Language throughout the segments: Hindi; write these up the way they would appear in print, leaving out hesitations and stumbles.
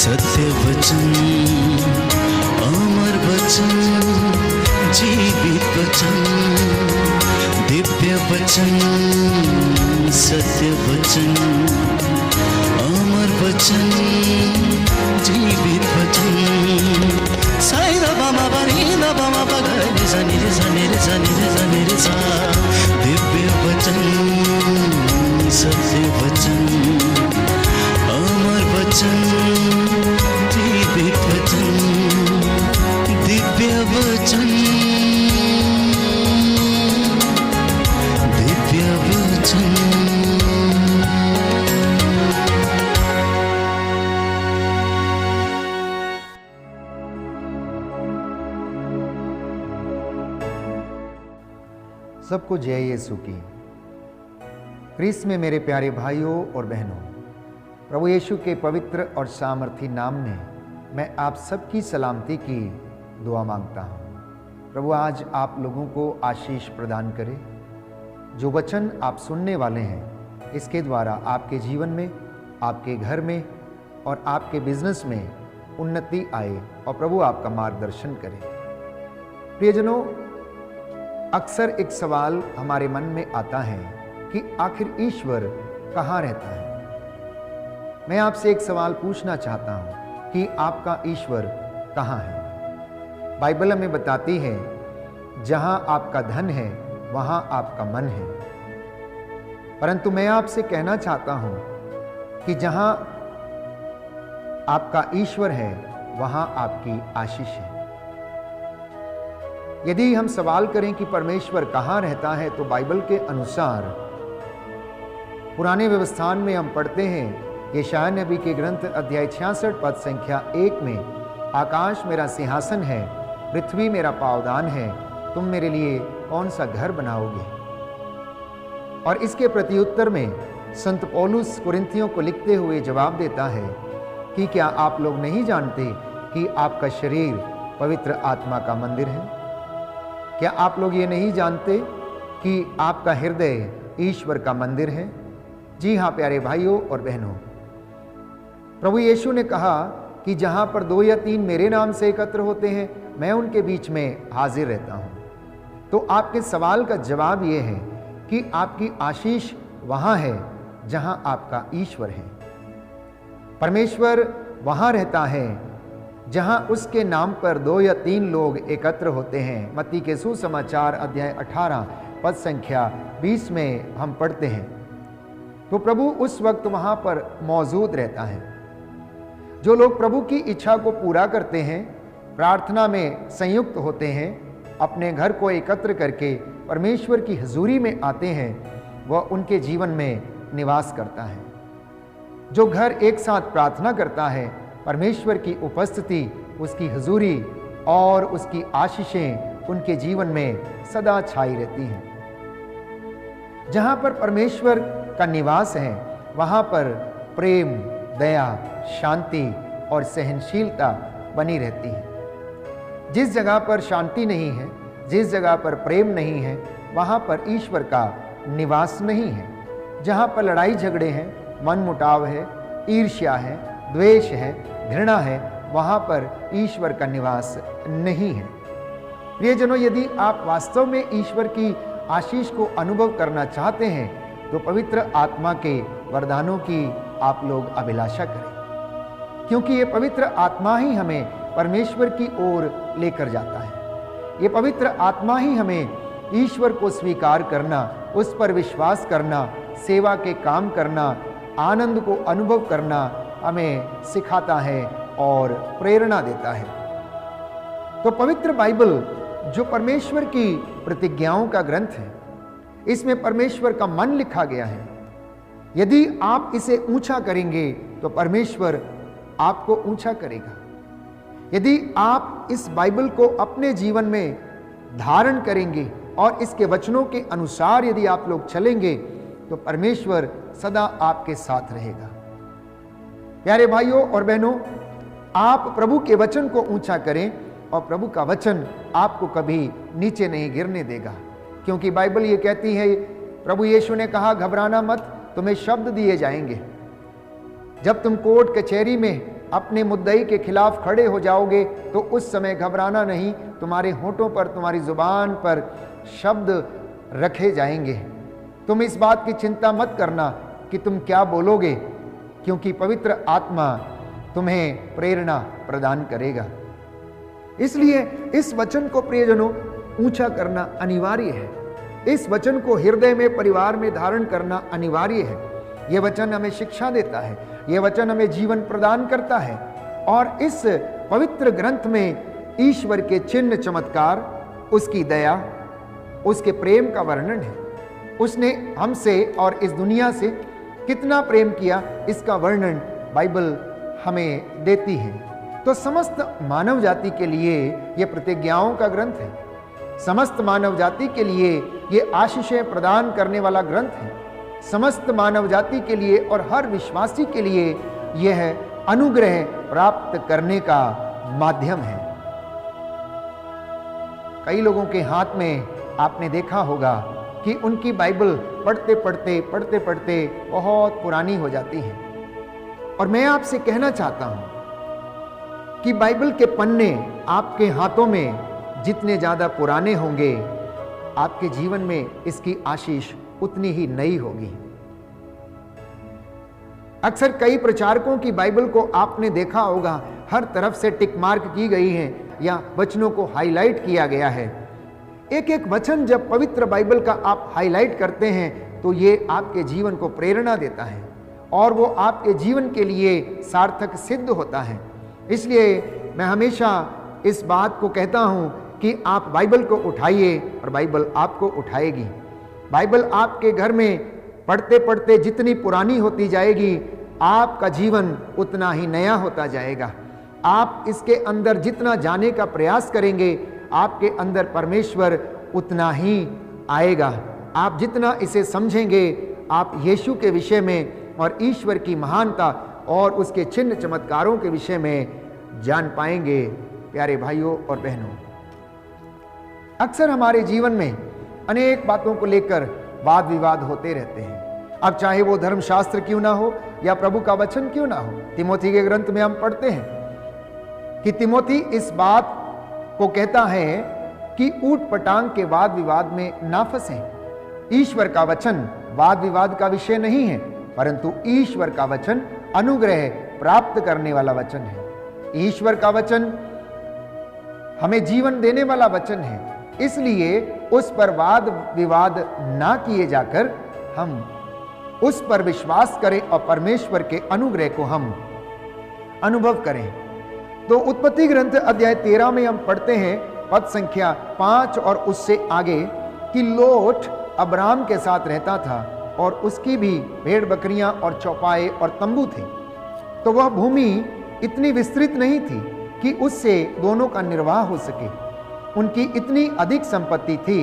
सत्य वचन, अमर वचन, जीवित वचन, दिव्य वचन, सत्य वचन, अमर वचन, जीवित वचन। साई दा बामा बनी दा बामा बगैर जनी रे जनी रे जनी रे जनी रे सा। दिव्य वचन, सत्य वचन, अमर वचन, जीवित वचन, दिव्य वचन, दिव्य वचन। सबको जय यीशु की। क्रिस्त में मेरे प्यारे भाइयों और बहनों, प्रभु यीशु के पवित्र और सामर्थी नाम में मैं आप सबकी सलामती की दुआ मांगता हूँ। प्रभु आज आप लोगों को आशीष प्रदान करे। जो वचन आप सुनने वाले हैं, इसके द्वारा आपके जीवन में, आपके घर में और आपके बिजनेस में उन्नति आए और प्रभु आपका मार्गदर्शन करे। प्रियजनों, अक्सर एक सवाल हमारे मन में आता है कि आखिर ईश्वर कहाँ रहता है। मैं आपसे एक सवाल पूछना चाहता हूँ कि आपका ईश्वर कहाँ है। बाइबल हमें बताती है, जहाँ आपका धन है वहाँ आपका मन है। परंतु मैं आपसे कहना चाहता हूँ कि जहाँ आपका ईश्वर है वहाँ आपकी आशीष है। यदि हम सवाल करें कि परमेश्वर कहाँ रहता है, तो बाइबल के अनुसार पुराने व्यवस्थान में हम पढ़ते हैं, यशायाह नबी के ग्रंथ अध्याय 66 पद संख्या 1 में, आकाश मेरा सिंहासन है, पृथ्वी मेरा पावदान है, तुम मेरे लिए कौन सा घर बनाओगे। और इसके प्रत्युत्तर में संत पौलुस कुरिन्थियों को लिखते हुए जवाब देता है कि क्या आप लोग नहीं जानते कि आपका शरीर पवित्र आत्मा का मंदिर है। क्या आप लोग ये नहीं जानते कि आपका हृदय ईश्वर का मंदिर है। जी हाँ प्यारे भाइयों और बहनों, प्रभु यीशु ने कहा कि जहाँ पर 2 या 3 मेरे नाम से एकत्र होते हैं, मैं उनके बीच में हाजिर रहता हूँ। तो आपके सवाल का जवाब ये है कि आपकी आशीष वहाँ है जहाँ आपका ईश्वर है। परमेश्वर वहाँ रहता है जहाँ उसके नाम पर 2 या 3 लोग एकत्र होते हैं। मत्ती के सुसमाचार अध्याय 18 पद संख्या 20 में हम पढ़ते हैं। तो प्रभु उस वक्त वहाँ पर मौजूद रहता है। जो लोग प्रभु की इच्छा को पूरा करते हैं, प्रार्थना में संयुक्त होते हैं, अपने घर को एकत्र करके परमेश्वर की हजूरी में आते हैं, वह उनके जीवन में निवास करता है। जो घर एक साथ प्रार्थना करता है, परमेश्वर की उपस्थिति, उसकी हजूरी और उसकी आशीषें उनके जीवन में सदा छाई रहती हैं। जहाँ पर परमेश्वर का निवास है, वहाँ पर प्रेम, दया, शांति और सहनशीलता बनी रहती है। जिस जगह पर शांति नहीं है, जिस जगह पर प्रेम नहीं है, वहाँ पर ईश्वर का निवास नहीं है। जहाँ पर लड़ाई झगड़े हैं, मनमुटाव है, ईर्ष्या है, द्वेष है, घृणा है, वहाँ पर ईश्वर का निवास नहीं है। प्रियजनों, यदि आप वास्तव में ईश्वर की आशीष को अनुभव करना चाहते हैं, तो पवित्र आत्मा के वरदानों की आप लोग अभिलाषा करें, क्योंकि ये पवित्र आत्मा ही हमें परमेश्वर की ओर लेकर जाता है। ये पवित्र आत्मा ही हमें ईश्वर को स्वीकार करना, उस पर विश्वास करना, सेवा के काम करना, आनंद को अनुभव करना हमें सिखाता है और प्रेरणा देता है। तो पवित्र बाइबल जो परमेश्वर की प्रतिज्ञाओं का ग्रंथ है, इसमें परमेश्वर का मन लिखा गया है। यदि आप इसे ऊंचा करेंगे तो परमेश्वर आपको ऊंचा करेगा। यदि आप इस बाइबल को अपने जीवन में धारण करेंगे और इसके वचनों के अनुसार यदि आप लोग चलेंगे, तो परमेश्वर सदा आपके साथ रहेगा। प्यारे भाइयों और बहनों, आप प्रभु के वचन को ऊंचा करें और प्रभु का वचन आपको कभी नीचे नहीं गिरने देगा, क्योंकि बाइबल ये कहती है, प्रभु यीशु ने कहा, घबराना मत, तुम्हें शब्द दिए जाएंगे। जब तुम कोर्ट कचहरी में अपने मुद्दई के खिलाफ खड़े हो जाओगे तो उस समय घबराना नहीं, तुम्हारे होठों पर, तुम्हारी जुबान पर शब्द रखे जाएंगे। तुम इस बात की चिंता मत करना कि तुम क्या बोलोगे, क्योंकि पवित्र आत्मा तुम्हें प्रेरणा प्रदान करेगा। इसलिए इस वचन को प्रियजनों ऊंचा करना अनिवार्य है। इस वचन को हृदय में, परिवार में धारण करना अनिवार्य है। यह वचन हमें शिक्षा देता है, यह वचन हमें जीवन प्रदान करता है। और इस पवित्र ग्रंथ में ईश्वर के चिन्ह चमत्कार, उसकी दया, उसके प्रेम का वर्णन है। उसने हमसे और इस दुनिया से कितना प्रेम किया, इसका वर्णन बाइबल हमें देती है। तो समस्त मानव जाति के लिए यह प्रतिज्ञाओं का ग्रंथ है। समस्त मानव जाति के लिए यह आशीषें प्रदान करने वाला ग्रंथ है। समस्त मानव जाति के लिए और हर विश्वासी के लिए यह अनुग्रह प्राप्त करने का माध्यम है। कई लोगों के हाथ में आपने देखा होगा कि उनकी बाइबल पढ़ते पढ़ते बहुत पुरानी हो जाती है। और मैं आपसे कहना चाहता हूं कि बाइबल के पन्ने आपके हाथों में जितने ज्यादा पुराने होंगे, आपके जीवन में इसकी आशीष उतनी ही नई होगी। अक्सर कई प्रचारकों की बाइबल को आपने देखा होगा, हर तरफ से टिक मार्क की गई है या वचनों को हाईलाइट किया गया है। एक एक वचन जब पवित्र बाइबल का आप हाईलाइट करते हैं तो ये आपके जीवन को प्रेरणा देता है और वो आपके जीवन के लिए सार्थक सिद्ध होता है। इसलिए मैं हमेशा इस बात को कहता हूं कि आप बाइबल को उठाइए और बाइबल आपको उठाएगी। बाइबल आपके घर में पढ़ते पढ़ते जितनी पुरानी होती जाएगी, आपका जीवन उतना ही नया होता जाएगा। आप इसके अंदर जितना जाने का प्रयास करेंगे, आपके अंदर परमेश्वर उतना ही आएगा। आप जितना इसे समझेंगे, आप यीशु के विषय में और ईश्वर की महानता और उसके चिन्ह चमत्कारों के विषय में जान पाएंगे। प्यारे भाइयों और बहनों, अक्सर हमारे जीवन में अनेक बातों को लेकर वाद विवाद होते रहते हैं। अब चाहे वो धर्मशास्त्र क्यों ना हो या प्रभु का वचन क्यों ना हो। तिमोथी के ग्रंथ में हम पढ़ते हैं कि तिमोथी इस बात को कहता है कि ऊट पटांग के वाद विवाद में ना फंसें। ईश्वर का वचन वाद विवाद का विषय नहीं है, परंतु ईश्वर का वचन अनुग्रह प्राप्त करने वाला वचन है। ईश्वर का वचन हमें जीवन देने वाला वचन है। इसलिए उस पर वाद विवाद ना किए जाकर हम उस पर विश्वास करें और परमेश्वर के अनुग्रह को हम अनुभव करें। तो उत्पत्ति ग्रंथ अध्याय 13 में हम पढ़ते हैं पद संख्या 5 और उससे आगे कि लोट अब्राम के साथ रहता था और उसकी भी भेड़ बकरियां और चौपाए और तंबू थे। तो वह भूमि इतनी विस्तृत नहीं थी कि उससे दोनों का निर्वाह हो सके। उनकी इतनी अधिक संपत्ति थी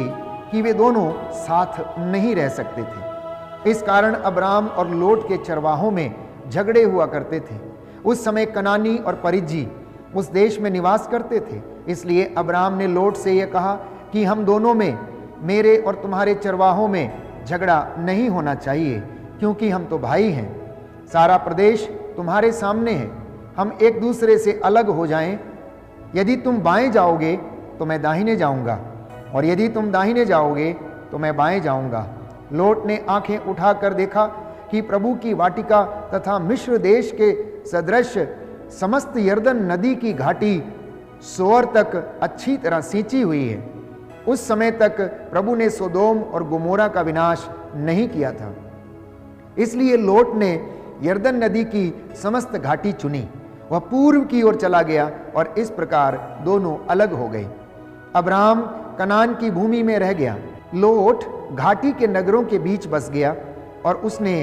कि वे दोनों साथ नहीं रह सकते थे। इस कारण अब्राम और लोट के चरवाहों में झगड़े हुआ करते थे। उस समय कनानी और परिज्जी उस देश में निवास करते थे। इसलिए अब्राम ने लोट से यह कहा कि हम दोनों में, मेरे और तुम्हारे चरवाहों में झगड़ा नहीं होना चाहिए, क्योंकि हम तो भाई हैं। सारा प्रदेश तुम्हारे सामने है, हम एक दूसरे से अलग हो जाएं। यदि तुम बाएं जाओगे तो मैं दाहिने जाऊंगा, और यदि तुम दाहिने जाओगे तो मैं बाएं जाऊंगा। लोट ने आंखें उठाकर देखा कि प्रभु की वाटिका तथा मिस्र देश के सदृश समस्त यर्दन नदी की घाटी सोअर तक अच्छी तरह सींची हुई है। उस समय तक प्रभु ने सोदोम और गोमोरा का विनाश नहीं किया था। इसलिए लोट ने यर्दन नदी की समस्त घाटी चुनी। वह पूर्व की ओर चला गया और इस प्रकार दोनों अलग हो गए। अब्राम कनान की भूमि में रह गया। लोट घाटी के नगरों के बीच बस गया और उसने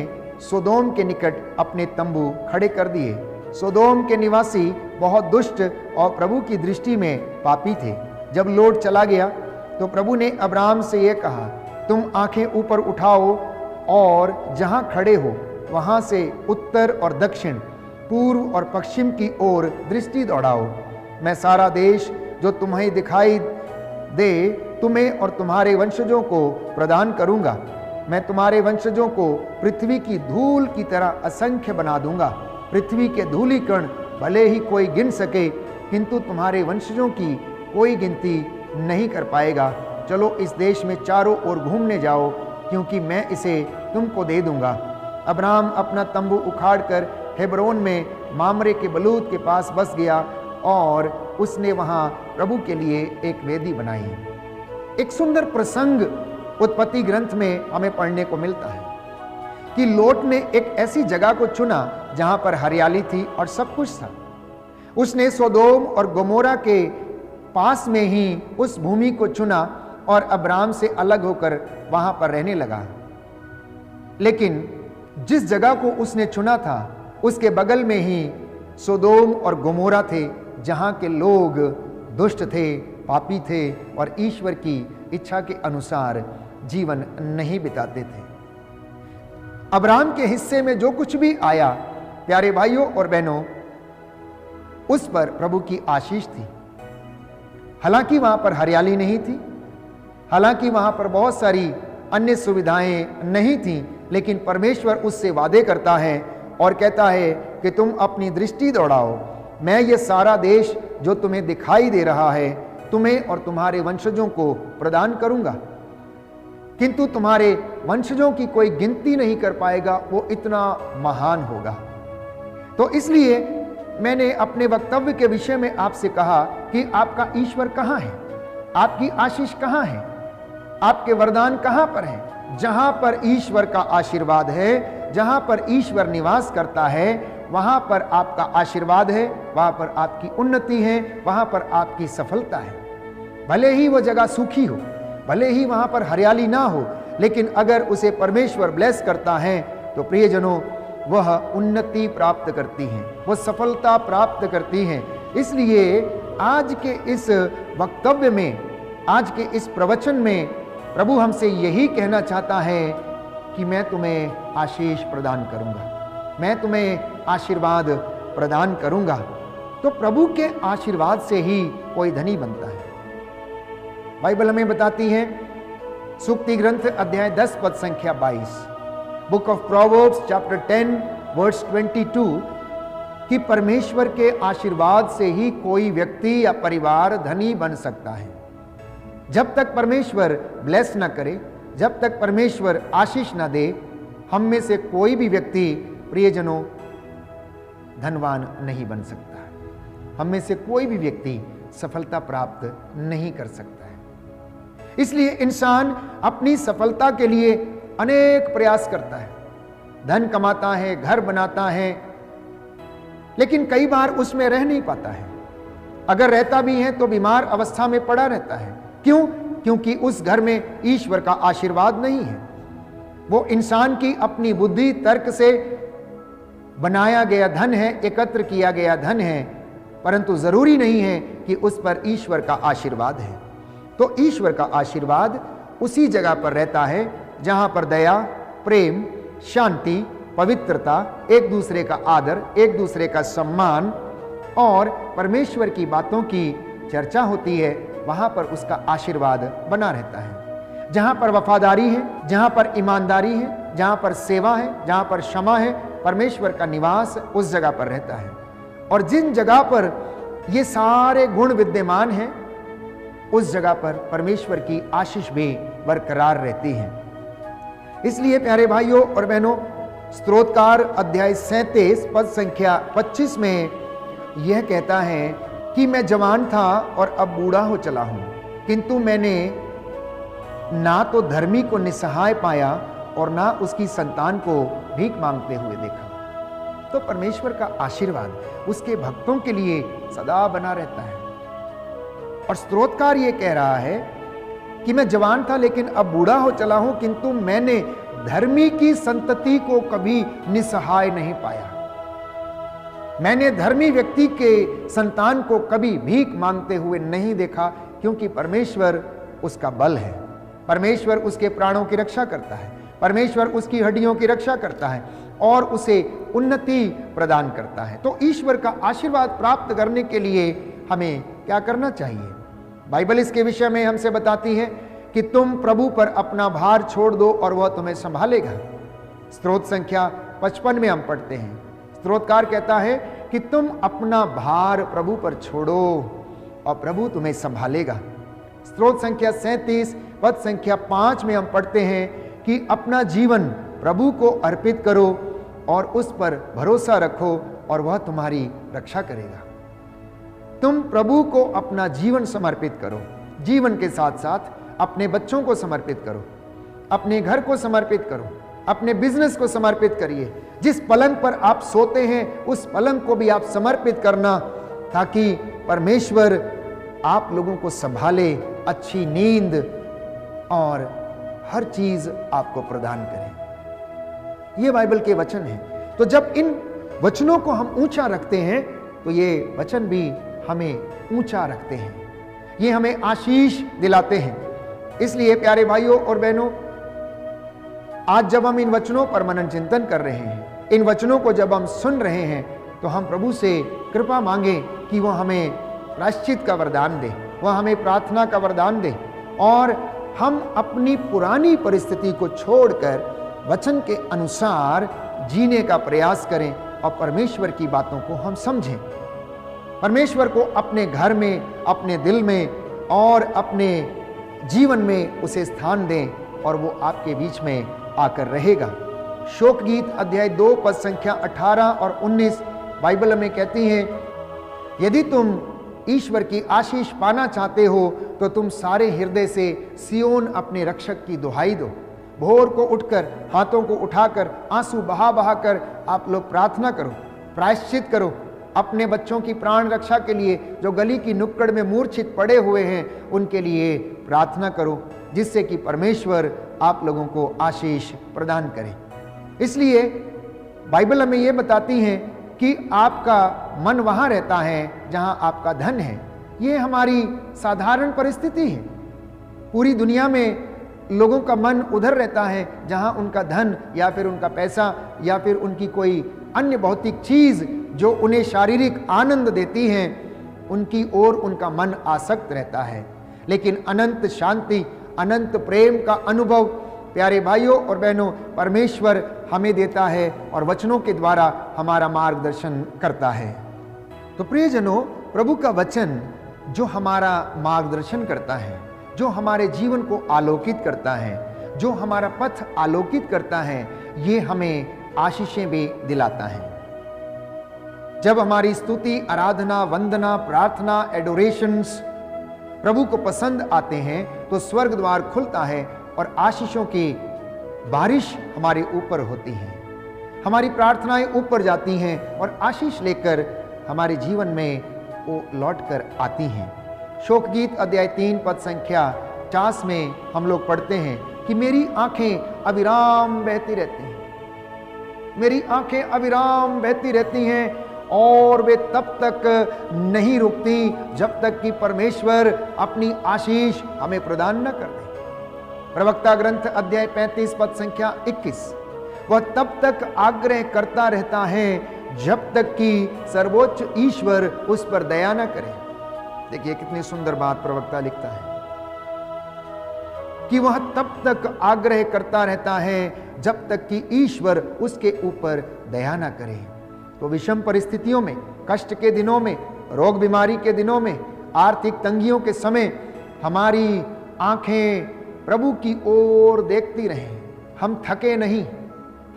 सोदोम के निकट अपने तंबू खड़े कर दिए। सोदोम के निवासी बहुत दुष्ट और प्रभु की दृष्टि में पापी थे। जब लोट चला गया तो प्रभु ने अब्राम से यह कहा, तुम आंखें ऊपर उठाओ और जहां खड़े हो वहां से उत्तर और दक्षिण, पूर्व और पश्चिम की ओर दृष्टि दौड़ाओ। मैं सारा देश जो तुम्हें दिखाई दे तुम्हें और तुम्हारे वंशजों को प्रदान करूंगा। मैं तुम्हारे वंशजों को पृथ्वी की धूल की तरह असंख्य बना दूंगा। पृथ्वी के धूलिकण भले ही कोई गिन सके, किंतु तुम्हारे वंशजों की कोई गिनती नहीं कर पाएगा। चलो इस देश में चारों ओर घूमने जाओ, क्योंकि मैं इसे तुमको दे दूंगा। अब्राहम अपना तंबू उखाड़कर हेब्रोन में मामरे के बलूत के पास बस गया और उसने वहां प्रभु के लिए एक वेदी बनाई। एक सुंदर प्रसंग उत्पत्ति ग्रंथ में हमें पढ़ने को मिलता है कि लोट ने एक ऐसी जगह को चुना जहां पर हरियाली थी और सब कुछ था। उसने सोदोम और गोमोरा के पास में ही उस भूमि को चुना और अब्राम से अलग होकर वहां पर रहने लगा। लेकिन जिस जगह को उसने चुना था उसके बगल में ही सोदोम और गोमोरा थे, जहां के लोग दुष्ट थे, पापी थे और ईश्वर की इच्छा के अनुसार जीवन नहीं बिताते थे। अब्राहम के हिस्से में जो कुछ भी आया, प्यारे भाइयों और बहनों, उस पर प्रभु की आशीष थी। हालांकि वहां पर हरियाली नहीं थी, हालांकि वहां पर बहुत सारी अन्य सुविधाएं नहीं थी, लेकिन परमेश्वर उससे वादे करता है और कहता है कि तुम अपनी दृष्टि दौड़ाओ, मैं ये सारा देश जो तुम्हें दिखाई दे रहा है तुम्हें और तुम्हारे वंशजों को प्रदान करूंगा, किंतु तुम्हारे वंशजों की कोई गिनती नहीं कर पाएगा, वो इतना महान होगा। तो इसलिए मैंने अपने वक्तव्य के विषय में आपसे कहा कि आपका ईश्वर कहां है, आपकी आशीष कहां है, आपके वरदान कहां पर हैं। जहां पर ईश्वर का आशीर्वाद है, जहां पर ईश्वर निवास करता है, वहां पर आपका आशीर्वाद है, वहां पर आपकी उन्नति है, वहां पर आपकी सफलता है। भले ही वो जगह सूखी हो, भले ही वहां पर हरियाली ना हो, लेकिन अगर उसे परमेश्वर ब्लेस करता है तो प्रियजनों, वह उन्नति प्राप्त करती हैं, वह सफलता प्राप्त करती हैं। इसलिए आज के इस वक्तव्य में, आज के इस प्रवचन में प्रभु हमसे यही कहना चाहता है कि मैं तुम्हें आशीष प्रदान करूंगा, मैं तुम्हें आशीर्वाद प्रदान करूंगा। तो प्रभु के आशीर्वाद से ही कोई धनी बनता है। बाइबल हमें बताती है, सूक्ति ग्रंथ अध्याय 10 पद संख्या 22, book of proverbs chapter 10 verse 22, कि परमेश्वर के आशीर्वाद से ही कोई व्यक्ति या परिवार धनी बन सकता है। जब तक परमेश्वर ब्लेस ना करे, जब तक परमेश्वर आशीष ना दे, हम में से कोई भी व्यक्ति, प्रियजनों, धनवान नहीं बन सकता है। हम में से कोई भी व्यक्ति सफलता प्राप्त नहीं कर सकता है। इसलिए इंसान अपनी सफलता के लिए अनेक प्रयास करता है, धन कमाता है, घर बनाता है, लेकिन कई बार उसमें रह नहीं पाता है। अगर रहता भी है तो बीमार अवस्था में पड़ा रहता है। क्यों? क्योंकि उस घर में ईश्वर का आशीर्वाद नहीं है। वो इंसान की अपनी बुद्धि तर्क से बनाया गया धन है, एकत्र किया गया धन है, परंतु जरूरी नहीं है कि उस पर ईश्वर का आशीर्वाद है। तो ईश्वर का आशीर्वाद उसी जगह पर रहता है जहां पर दया, प्रेम, शांति, पवित्रता, एक दूसरे का आदर, एक दूसरे का सम्मान और परमेश्वर की बातों की चर्चा होती है। वहां पर उसका आशीर्वाद बना रहता है। जहां पर वफादारी है, जहां पर ईमानदारी है, जहां पर सेवा है, जहां पर क्षमा है, परमेश्वर का निवास उस जगह पर रहता है। और जिन जगह पर ये सारे गुण विद्यमान हैं, उस जगह पर परमेश्वर की आशीष भी बरकरार रहती है। इसलिए प्यारे भाइयों और बहनों, स्तोत्रकार अध्याय 37 पद संख्या 25 में यह कहता है कि मैं जवान था और अब बूढ़ा हो चला हूं, किंतु मैंने ना तो धर्मी को निसहाय पाया और ना उसकी संतान को भीख मांगते हुए देखा। तो परमेश्वर का आशीर्वाद उसके भक्तों के लिए सदा बना रहता है। और स्तोत्रकार ये कह रहा है कि मैं जवान था लेकिन अब बूढ़ा हो चला हूं, किंतु मैंने धर्मी की संतति को कभी निसहाय नहीं पाया। मैंने धर्मी व्यक्ति के संतान को कभी भीख मांगते हुए नहीं देखा, क्योंकि परमेश्वर उसका बल है, परमेश्वर उसके प्राणों की रक्षा करता है, परमेश्वर उसकी हड्डियों की रक्षा करता है और उसे उन्नति प्रदान करता है। तो ईश्वर का आशीर्वाद प्राप्त करने के लिए हमें क्या करना चाहिए? बाइबल इसके विषय में हमसे बताती है कि तुम प्रभु पर अपना भार छोड़ दो और वह तुम्हें संभालेगा। स्तोत्र संख्या 55 में हम पढ़ते हैं, स्तोत्रकार कहता है कि तुम अपना भार प्रभु पर छोड़ो और प्रभु तुम्हें संभालेगा। स्तोत्र संख्या 37 पद संख्या 5 में हम पढ़ते हैं कि अपना जीवन प्रभु को अर्पित करो और उस पर भरोसा रखो और वह तुम्हारी रक्षा करेगा। तुम प्रभु को अपना जीवन समर्पित करो, जीवन के साथ साथ अपने बच्चों को समर्पित करो, अपने घर को समर्पित करो, अपने बिजनेस को समर्पित करिए। जिस पलंग पर आप सोते हैं उस पलंग को भी आप समर्पित करना, ताकि परमेश्वर आप लोगों को संभाले, अच्छी नींद और हर चीज आपको प्रदान करे। ये बाइबल के वचन हैं। तो जब इन वचनों को हम ऊंचा रखते हैं तो ये वचन भी हमें ऊंचा रखते हैं, ये हमें आशीष दिलाते हैं। इसलिए प्यारे भाइयों और बहनों, आज जब हम इन वचनों पर मनन चिंतन कर रहे हैं, इन वचनों को जब हम सुन रहे हैं, तो हम प्रभु से कृपा मांगे कि वह हमें प्रायश्चित का वरदान दे, वह हमें प्रार्थना का वरदान दे और हम अपनी पुरानी परिस्थिति को छोड़कर वचन के अनुसार जीने का प्रयास करें और परमेश्वर की बातों को हम समझें। परमेश्वर को अपने घर में, अपने दिल में और अपने जीवन में उसे स्थान दें और वो आपके बीच में आकर रहेगा। शोक गीत अध्याय 2 पद संख्या 18 और 19 बाइबल में कहती हैं, यदि तुम ईश्वर की आशीष पाना चाहते हो तो तुम सारे हृदय से सियोन अपने रक्षक की दुहाई दो। भोर को उठकर, हाथों को उठाकर, आंसू बहा बहा कर आप लोग प्रार्थना करो, प्रायश्चित करो। अपने बच्चों की प्राण रक्षा के लिए जो गली की नुक्कड़ में मूर्छित पड़े हुए हैं उनके लिए प्रार्थना करो, जिससे कि परमेश्वर आप लोगों को आशीष प्रदान करे। इसलिए बाइबल हमें यह बताती है कि आपका मन वहां रहता है जहां आपका धन है। ये हमारी साधारण परिस्थिति है। पूरी दुनिया में लोगों का मन उधर रहता है जहां उनका धन या फिर उनका पैसा या फिर उनकी कोई अन्य भौतिक चीज जो उन्हें शारीरिक आनंद देती है, उनकी ओर उनका मन आसक्त रहता है। लेकिन अनंत शांति, अनंत प्रेम का अनुभव प्यारे भाइयों और बहनों परमेश्वर हमें देता है और वचनों के द्वारा हमारा मार्गदर्शन करता है। तो प्रियजनों, प्रभु का वचन जो हमारा मार्गदर्शन करता है, जो हमारे जीवन को आलोकित करता है, जो हमारा पथ आलोकित करता है, ये हमें आशीषें भी दिलाता है। जब हमारी स्तुति, आराधना, वंदना, प्रार्थना, एडोरेशंस प्रभु को पसंद आते हैं तो स्वर्ग द्वार खुलता है और आशीषों की बारिश हमारे ऊपर होती है। हमारी प्रार्थनाएं ऊपर जाती हैं और आशीष लेकर हमारे जीवन में वो लौट कर आती हैं। शोक गीत अध्याय 3 पद संख्या 50 में हम लोग पढ़ते हैं कि मेरी आंखें अविराम बहती रहती हैं, मेरी आंखें अविराम बहती रहती हैं और वे तब तक नहीं रुकती जब तक कि परमेश्वर अपनी आशीष हमें प्रदान न कर दे। प्रवक्ता ग्रंथ अध्याय 35 पद संख्या 21, वह तब तक आग्रह करता रहता है जब तक कि सर्वोच्च ईश्वर उस पर दया न करे। देखिए कितनी सुंदर बात प्रवक्ता लिखता है कि वह तब तक आग्रह करता रहता है जब तक कि ईश्वर उसके ऊपर दया न करे। तो विषम परिस्थितियों में, कष्ट के दिनों में, रोग बीमारी के दिनों में, आर्थिक तंगियों के समय हमारी आंखें प्रभु की ओर देखती रहें, हम थके नहीं,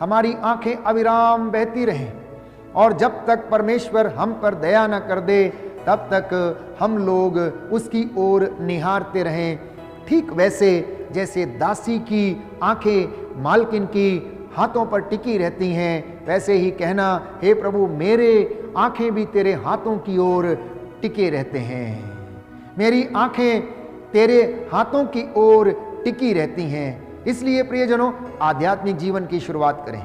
हमारी आंखें अविराम बहती रहें और जब तक परमेश्वर हम पर दया न कर दे तब तक हम लोग उसकी ओर निहारते रहें। ठीक वैसे जैसे दासी की आंखें मालकिन की हाथों पर टिकी रहती हैं, वैसे ही कहना, हे प्रभु मेरे आंखें भी तेरे हाथों की ओर टिके रहते हैं, मेरी आंखें तेरे हाथों की ओर टिकी रहती हैं। इसलिए प्रियजनों, आध्यात्मिक जीवन की शुरुआत करें।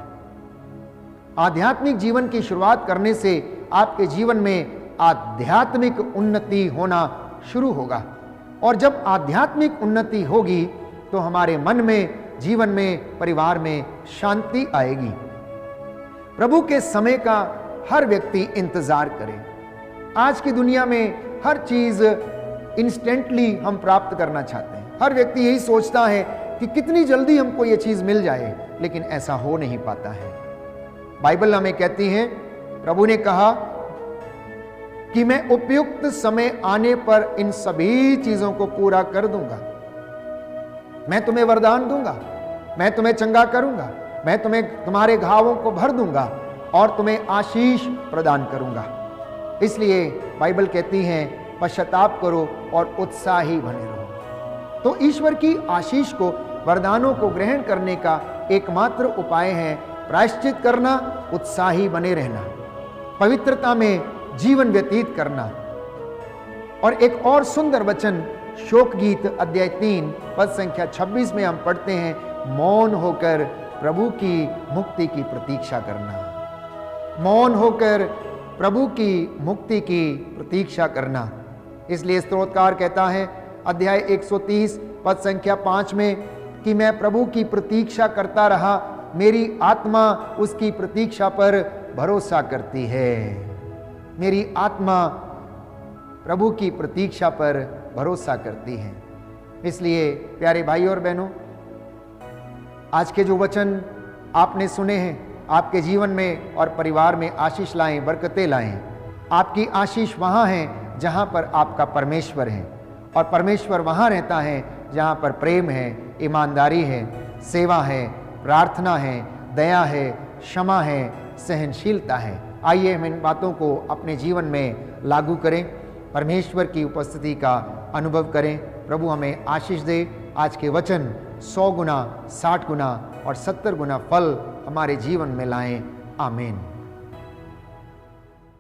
आध्यात्मिक जीवन की शुरुआत करने से आपके जीवन में आध्यात्मिक उन्नति होना शुरू होगा और जब आध्यात्मिक उन्नति होगी तो हमारे मन में, जीवन में, परिवार में शांति आएगी। प्रभु के समय का हर व्यक्ति इंतजार करे। आज की दुनिया में हर चीज इंस्टेंटली हम प्राप्त करना चाहते हैं। हर व्यक्ति यही सोचता है कि कितनी जल्दी हमको ये चीज मिल जाए, लेकिन ऐसा हो नहीं पाता है। बाइबल हमें कहती है, प्रभु ने कहा कि मैं उपयुक्त समय आने पर इन सभी चीजों को पूरा कर दूंगा। मैं तुम्हें वरदान दूंगा, मैं तुम्हें चंगा करूंगा, मैं तुम्हारे घावों को भर दूंगा और तुम्हें आशीष प्रदान करूंगा। इसलिए बाइबल कहती है पश्चाताप करो और उत्साही बने रहो। तो ईश्वर की आशीष को, वरदानों को ग्रहण करने का एकमात्र उपाय है प्रायश्चित करना, उत्साही बने रहना, पवित्रता में जीवन व्यतीत करना। और एक और सुंदर वचन शोक गीत अध्याय 3 पद संख्या 26 में हम पढ़ते हैं, मौन होकर प्रभु की मुक्ति की प्रतीक्षा करना। मौन होकर प्रभु की मुक्ति की प्रतीक्षा करना। इसलिए स्तोत्रकार कहता है अध्याय 130 पद संख्या 5 में कि मैं प्रभु की प्रतीक्षा करता रहा, मेरी आत्मा उसकी प्रतीक्षा पर भरोसा करती है। मेरी आत्मा प्रभु की प्रतीक्षा पर भरोसा करती है। इसलिए प्यारे भाई और बहनों, आज के जो वचन आपने सुने हैं, आपके जीवन में और परिवार में आशीष लाएं, बरकतें लाएं। आपकी आशीष वहाँ है जहाँ पर आपका परमेश्वर है, और परमेश्वर वहाँ रहता है जहाँ पर प्रेम है, ईमानदारी है, सेवा है, प्रार्थना है, दया है, क्षमा है, सहनशीलता है। आइए हम इन बातों को अपने जीवन में लागू करें, परमेश्वर की उपस्थिति का अनुभव करें। प्रभु हमें आशीष दे। आज के वचन 100 गुना, 60 गुना और 70 गुना फल हमारे जीवन में लाएं। आमीन।